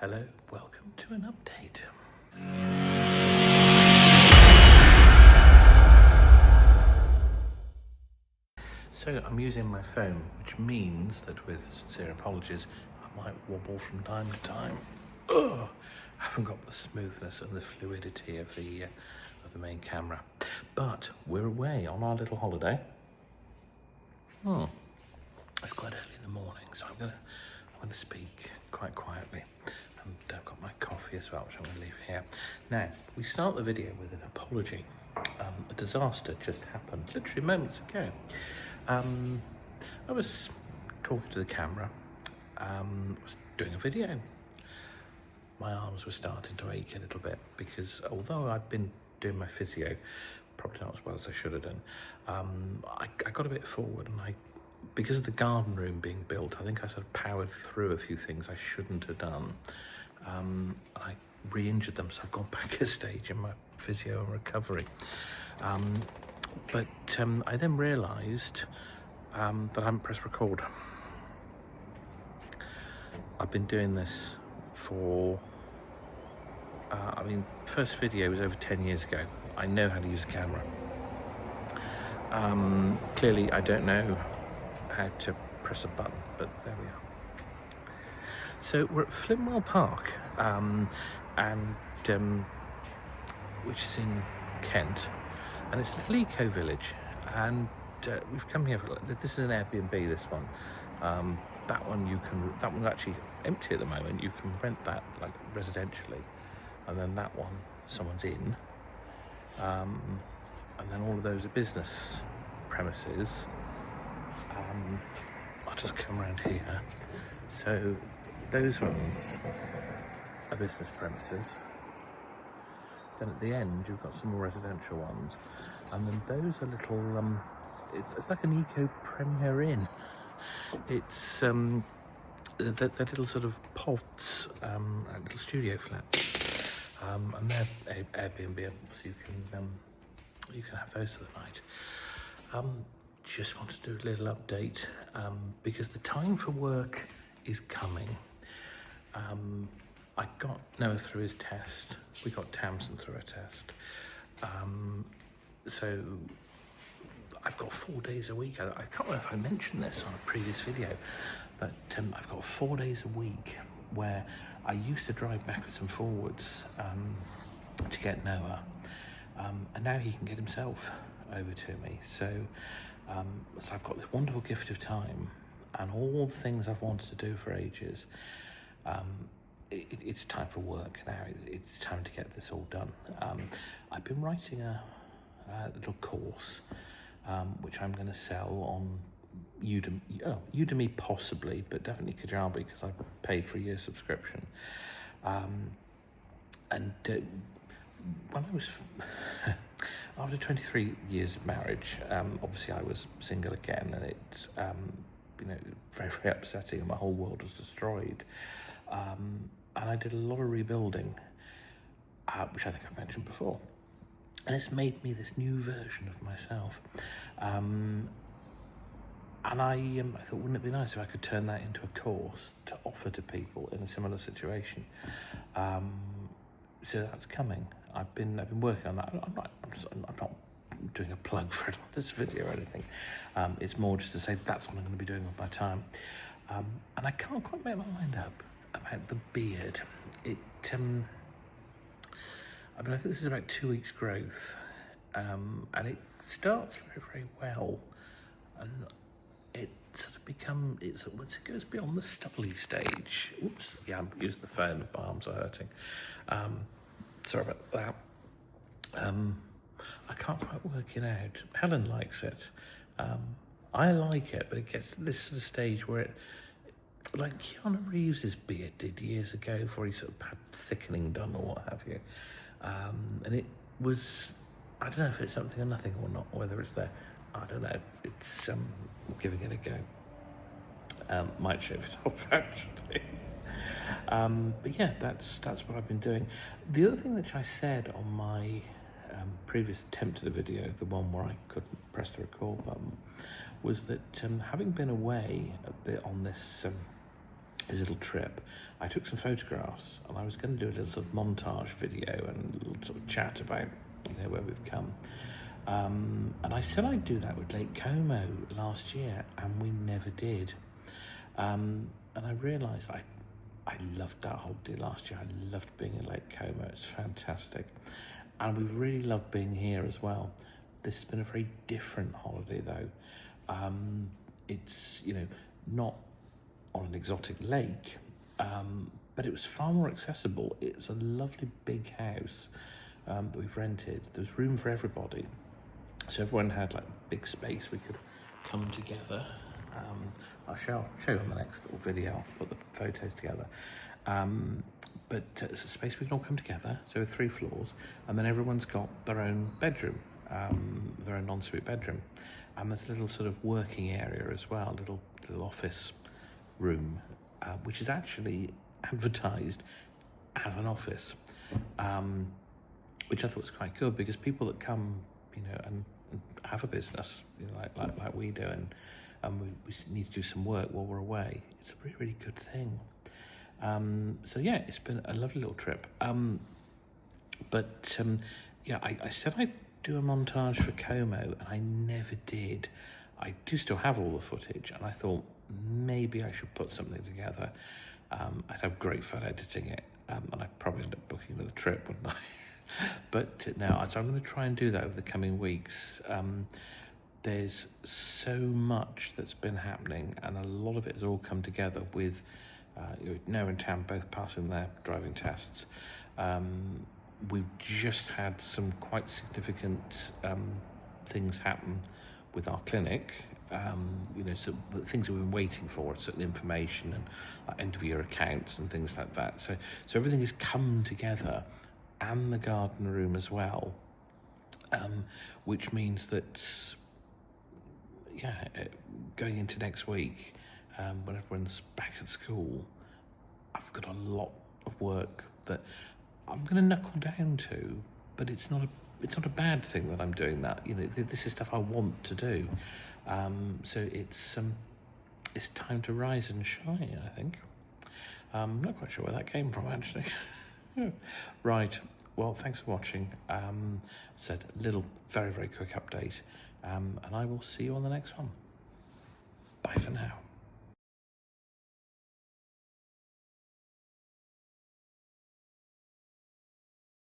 Hello, welcome to an update. So I'm using my phone, which means that with sincere apologies, I might wobble from time to time. I haven't got the smoothness and the fluidity of the main camera. But we're away on our little holiday. It's quite early in the morning, so I'm gonna speak quite quietly. And I've got my coffee as well, which I'm going to leave here. Now, we start the video with an apology. A disaster just happened, literally moments ago. I was talking to the camera, was doing a video. My arms were starting to ache a little bit because although I've been doing my physio, probably not as well as I should have done, I got a bit forward and because of the garden room being built, I think I sort of powered through a few things I shouldn't have done. I re-injured them, so I've gone back a stage in my physio and recovery. But I then realised that I haven't pressed record. I've been doing this for, first video was over 10 years ago. I know how to use a camera. Clearly I don't know how to press a button, but there we are. So we're at Flimwell Park, which is in Kent, and it's a little eco-village, and we've come here for, this is an Airbnb, this one. That one's actually empty at the moment. You can rent that like residentially, and then that one someone's in, and then all of those are business premises. I'll just come around here. So those ones are business premises. Then at the end you've got some more residential ones, and then those are little it's like an eco premier inn. It's they're little sort of pods, little studio flats, and they're Airbnb, so you can have those for the night. Just wanted to do a little update because the time for work is coming. I got Noah through his test. We got Tamsin through her test. So I've got 4 days a week. I can't remember if I mentioned this on a previous video, but I've got 4 days a week where I used to drive backwards and forwards to get Noah, and now he can get himself over to me. So I've got this wonderful gift of time and all the things I've wanted to do for ages. It's time for work now. It's time to get this all done. I've been writing a little course which I'm going to sell on Udemy possibly, but definitely Kajabi because I paid for a year's subscription. When I was after 23 years of marriage, obviously I was single again, and it's very, very upsetting, and my whole world was destroyed. And I did a lot of rebuilding, which I think I've mentioned before. And it's made me this new version of myself. And I thought, wouldn't it be nice if I could turn that into a course to offer to people in a similar situation? So that's coming. I've been working on that. I'm not doing a plug for this video or anything. It's more just to say that's what I'm going to be doing with my time. And I can't quite make my mind up about the beard. I think this is about 2 weeks growth, and it starts very, very well, and it sort of once it goes beyond the stubbly stage. Oops, yeah, I'm using the phone, my arms are hurting. Sorry about that. I can't quite work it out. Helen likes it. I like it, but it gets to this sort of stage where like Keanu Reeves' beard did years ago before he sort of had thickening done or what have you. And it was, I don't know if it's something or nothing or not, whether it's there, I don't know. It's giving it a go. Might shave it off actually. But yeah, that's what I've been doing. The other thing that I said on my previous attempt at a video, the one where I couldn't press the record button, was that having been away a bit on this his little trip, I took some photographs, and I was going to do a little sort of montage video and a little sort of chat about, where we've come. And I said I'd do that with Lake Como last year, and we never did. And I realised I loved that holiday last year. I loved being in Lake Como. It's fantastic. And we've really loved being here as well. This has been a very different holiday though. It's, not on an exotic lake, but it was far more accessible. It's a lovely big house that we've rented. There's room for everybody. So everyone had like big space. We could come together. I'll show you on the next little video. I'll put the photos together. But it's a space we can all come together. So 3 floors, and then everyone's got their own bedroom, their own ensuite bedroom, and there's a little sort of working area as well, little office room, which is actually advertised as an office, which I thought was quite good, because people that come, and have a business, like we do, and we need to do some work while we're away. It's a really, really good thing. So yeah, it's been a lovely little trip. I said I'd do a montage for Como, and I never did. I do still have all the footage, and I thought maybe I should put something together. I'd have great fun editing it, and I'd probably end up booking another trip, wouldn't I? But now, so I'm going to try and do that over the coming weeks. There's so much that's been happening, and a lot of it has all come together with Noah and Tam both passing their driving tests. We've just had some quite significant things happen with our clinic. So the things we've been waiting for, certain information and end of year accounts and things like that. So everything has come together, and the garden room as well, which means that, going into next week, when everyone's back at school, I've got a lot of work that I'm going to knuckle down to, but it's not a bad thing that I'm doing that. This is stuff I want to do. So it's time to rise and shine, I think. I'm not quite sure where that came from, actually. Right. Well, thanks for watching. Said a little, very, very quick update. And I will see you on the next one. Bye for now.